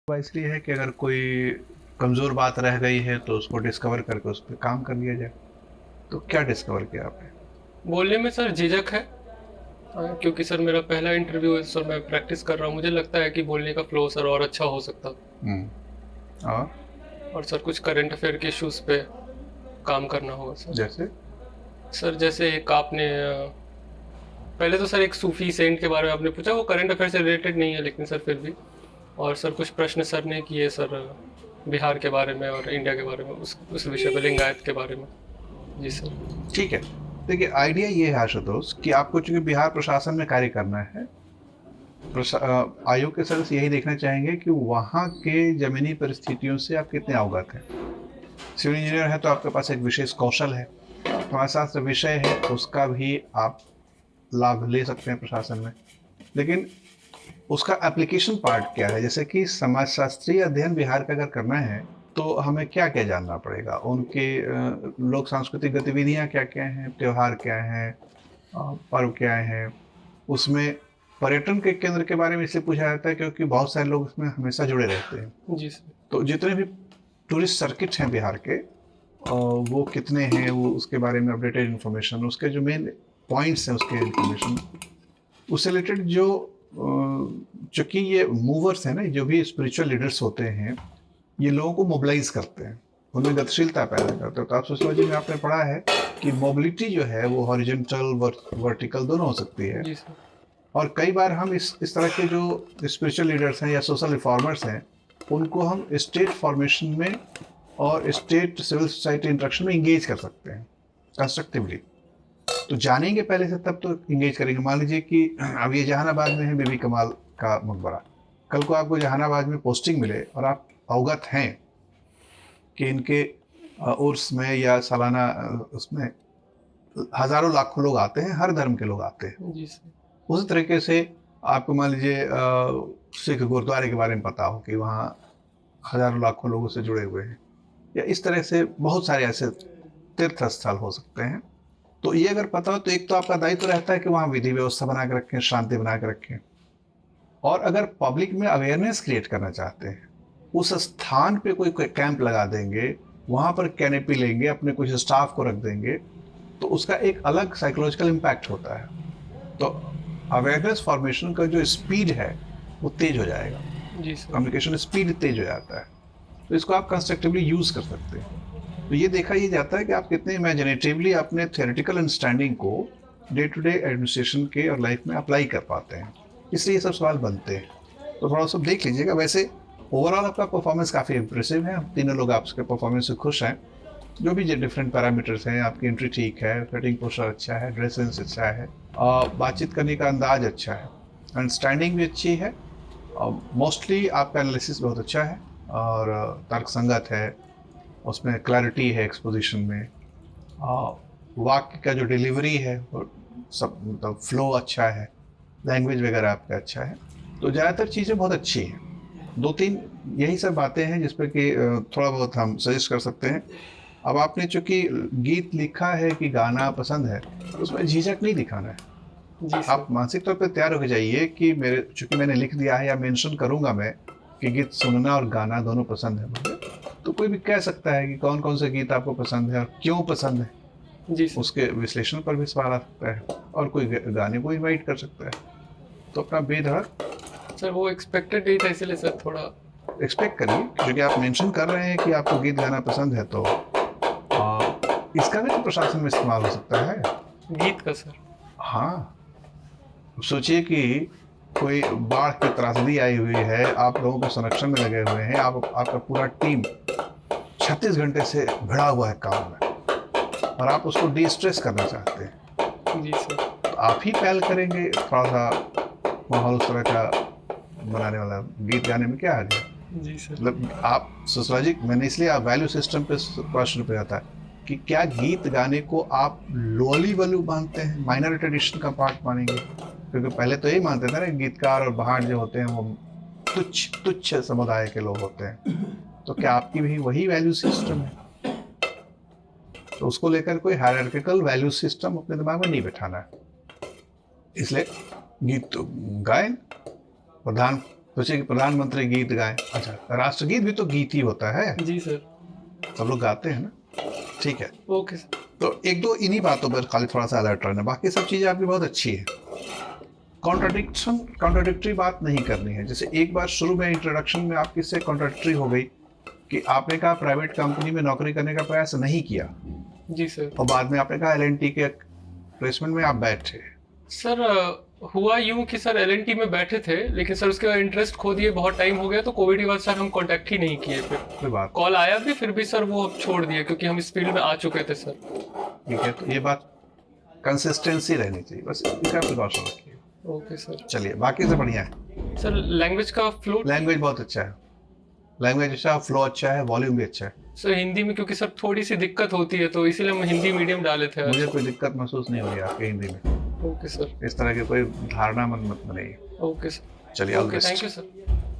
वो इसलिए है कि अगर कोई कमज़ोर बात रह गई है तो उसको डिस्कवर करके उस पे काम कर लिया जाए। तो क्या डिस्कवर किया आपने? बोलने में सर झिझक है। क्योंकि सर मेरा पहला इंटरव्यू है सर, मैं प्रैक्टिस कर रहा हूँ। मुझे लगता है कि बोलने का फ्लो सर और अच्छा हो सकता। हुँ, और और सर कुछ करंट अफेयर के इश्यूज पे काम करना होगा सर। जैसे? सर जैसे एक आपने पहले तो सर एक सूफी सेंट के बारे में आपने पूछा, वो करंट अफेयर से रिलेटेड नहीं है लेकिन सर फिर भी। और सर कुछ प्रश्न सर ने किए सर बिहार के बारे में और इंडिया के बारे में, उस विषय पे, लिंगायत के बारे में। जी सर। ठीक है। देखिए आइडिया ये है आशुतोष कि आपको चूँकि बिहार प्रशासन में कार्य करना है, आयोग के सदस्य यही देखना चाहेंगे कि वहाँ के ज़मीनी परिस्थितियों से आप कितने अवगत हैं। सिविल इंजीनियर है तो आपके पास एक विशेष कौशल है, समाजशास्त्र विषय है उसका भी आप लाभ ले सकते हैं प्रशासन में। लेकिन उसका एप्लीकेशन पार्ट क्या है? जैसे कि समाजशास्त्रीय अध्ययन बिहार का अगर करना है, तो हमें क्या-क्या जानना पड़ेगा? उनके लोक सांस्कृतिक गतिविधियाँ क्या-क्या हैं? त्योहार क्या हैं? पर्व क्या हैं? उसमें पर्यटन के केंद्र के बारे में इसलिए पूछा जाता है क्योंकि बहुत सारे लोग उसमें हमेशा जुड़े रहते हैं। जी सर। तो जितने भी टूरिस्ट सर्किट हैं बिहार के, वो कितने हैं, वो उसके बारे में अपडेटेड इन्फॉर्मेशन, उसके जो मेन पॉइंट्स हैं उसके इन्फॉर्मेशन, उससे रिलेटेड जो चूँकि ये मूवर्स हैं ना, जो भी स्पिरिचुअल लीडर्स होते हैं, ये लोगों को मोबिलाइज़ करते हैं, उनमें गतिशीलता पैदा करते हैं। तो आप सोशियोलॉजी में आपने पढ़ा है कि मोबिलिटी जो है वो हॉरिजॉन्टल, वर्टिकल दोनों हो सकती है। जी सर। और कई बार हम इस तरह के जो स्पिरिचुअल लीडर्स हैं या सोशल रिफॉर्मर्स हैं, उनको हम स्टेट फॉर्मेशन में और स्टेट सिविल सोसाइटी इंटरेक्शन में इंगेज कर सकते हैं, कंस्ट्रक्टिवली। तो जानेंगे पहले से तब तो इंगेज करेंगे। मान लीजिए कि अब ये जहानाबाद में है बीबी कमाल का मकबरा। कल को आपको जहानाबाद में पोस्टिंग मिले और आप अवगत हैं कि इनके उर्स में या सालाना उसमें हज़ारों लाखों लोग आते हैं, हर धर्म के लोग आते हैं। जी सर। उसी तरीके से आपको मान लीजिए सिख गुरुद्वारे के बारे में पता हो कि वहाँ हज़ारों लाखों लोगों से जुड़े हुए हैं, या इस तरह से बहुत सारे ऐसे तीर्थ स्थल हो सकते हैं। तो ये अगर पता हो तो एक तो आपका दायित्व रहता है कि वहाँ विधि व्यवस्था बना के रखें, शांति बना के रखें। और अगर पब्लिक में अवेयरनेस क्रिएट करना चाहते हैं, उस स्थान पे कोई कैंप लगा देंगे, वहाँ पर कैनेपी लेंगे, अपने कुछ स्टाफ को रख देंगे, तो उसका एक अलग साइकोलॉजिकल इम्पैक्ट होता है। तो अवेयरनेस फॉर्मेशन का जो स्पीड है वो तेज हो जाएगा, जी सर। कम्युनिकेशन स्पीड तेज हो जाता है। तो इसको आप कंस्ट्रक्टिवली यूज़ कर सकते हैं। तो ये देखा ये जाता है कि आप कितने इमेजिनेटिवली अपने थियोरेटिकल अंडरस्टैंडिंग को डे टू डे एडमिनिस्ट्रेशन के और लाइफ में अप्लाई कर पाते हैं, इसलिए ये सब सवाल बनते हैं। तो थोड़ा सा देख लीजिएगा। वैसे ओवरऑल आपका परफॉर्मेंस काफ़ी इंप्रेसिव है, हम तीनों लोग आपके परफॉर्मेंस से खुश हैं। जो भी डिफरेंट पैरामीटर्स हैं, आपकी एंट्री ठीक है, फिटिंग पोस्चर अच्छा है, ड्रेस सेंस अच्छा है, बातचीत करने का अंदाज अच्छा है, अंडरस्टैंडिंग भी अच्छी है, मोस्टली आपका एनालिसिस बहुत अच्छा है और तर्कसंगत है, उसमें क्लैरिटी है एक्सपोजिशन में, वाक्य का जो डिलीवरी है वो सब मतलब फ्लो अच्छा है, लैंग्वेज वगैरह आपका अच्छा है। तो ज़्यादातर चीज़ें बहुत अच्छी हैं। दो तीन यही सब बातें हैं जिस पे कि थोड़ा बहुत हम सजेस्ट कर सकते हैं। अब आपने चूँकि गीत लिखा है कि गाना पसंद है, तो उसमें झिझक नहीं दिखाना है। जी आप सर। मानसिक तौर पे तैयार होके जाइए कि मेरे चूँकि मैंने लिख दिया है या मेंशन करूँगा मैं कि गीत सुनना और गाना दोनों पसंद है मुझे, तो कोई भी कह सकता है कि कौन-कौन से गीत आपको पसंद है और क्यों पसंद है। जी सर। उसके विश्लेषण पर भी सवाल आ सकता है और कोई गाने को इनवाइट कर सकता है। तो अपना बेधड़क सर वो एक्सपेक्टेड नहीं था, इसीलिए सर थोड़ा। एक्सपेक्ट करिए, क्योंकि आप मेंशन कर रहे हैं कि आपको गीत गाना पसंद है, तो इसका भी तो प्रशासन में इस्तेमाल हो सकता है। गीत का सर। हाँ, सोचिए कि कोई बाढ़ की त्रासदी आई हुई है, आप लोगों के संरक्षण में लगे हुए हैं, आप आपका पूरा टीम 36 घंटे से भिड़ा हुआ है काम में और आप उसको डिस्ट्रेस करना चाहते हैं। जी सर। तो आप ही पहल करेंगे थोड़ा सा माहौल उस तरह का बनाने वाला, गीत गाने में क्या हर्ज है? जी सर। मतलब आप सोशलॉजिक, मैंने इसलिए आप वैल्यू सिस्टम पे प्रश्न पे आता है कि क्या गीत गाने को आप लोअली वैल्यू मानते हैं, माइनर ट्रेडिशन का पार्ट मानेंगे? क्योंकि पहले तो यही मानते थे ना, गीतकार और बहार जो होते हैं वो तुच्छ तुच्छ समुदाय के लोग होते हैं। तो क्या आपकी भी वही वैल्यू सिस्टम है? तो उसको लेकर कोई हायरार्किकल वैल्यू सिस्टम अपने दिमाग में नहीं बैठाना है। इसलिए गीत तो गाएं, प्रधान सोचिए कि प्रधानमंत्री गीत गाए, अच्छा राष्ट्रगीत भी तो गीत ही होता है, जी सर। सब लोग गाते हैं ना, ठीक है। Okay sir. तो एक दो इन्हीं बातों पर खाली थोड़ा सा अलर्ट रहना, बाकी सब चीज़ें आपकी बहुत अच्छी है। कॉन्ट्राडिक्टरी बात नहीं करनी है। जैसे एक बार शुरू में इंट्रोडक्शन में आपकी से कॉन्ट्राडिक्टरी हो गई कि आपने कहा प्राइवेट कंपनी में नौकरी करने का प्रयास नहीं किया, जी सर। और बाद में आपने कहा एलएनटी के प्लेसमेंट में आप बैठे। सर हुआ यूं कि सर एलएनटी में बैठे थे, लेकिन सर उसके बाद इंटरेस्ट खो दिए, बहुत टाइम हो गया, तो कोविड के बाद सर हम कांटेक्ट ही नहीं किए। फिर कोई बात कॉल आया भी, फिर भी सर वो छोड़ दिए क्योंकि हम इस फील्ड में आ चुके थे सर। ठीक है, तो ये बात कंसिस्टेंसी रहनी चाहिए, बस इसका प्रिकॉशन रखिए। Okay sir. चलिए, बाकी से बढ़िया है। सर लैंग्वेज का फ्लो, लैंग्वेज बहुत अच्छा है, लैंग्वेज अच्छा, फ्लो अच्छा है, वॉल्यूम भी अच्छा है। सर हिंदी में क्योंकि सर थोड़ी सी दिक्कत होती है, तो इसीलिए हम हिंदी मीडियम डाले थे। मुझे कोई दिक्कत महसूस नहीं हो रही आपके हिंदी में, ओके सर। इस तरह की कोई धारणा मत बनाइए। Okay sir. चलिए, all the okay, best. Thank you sir.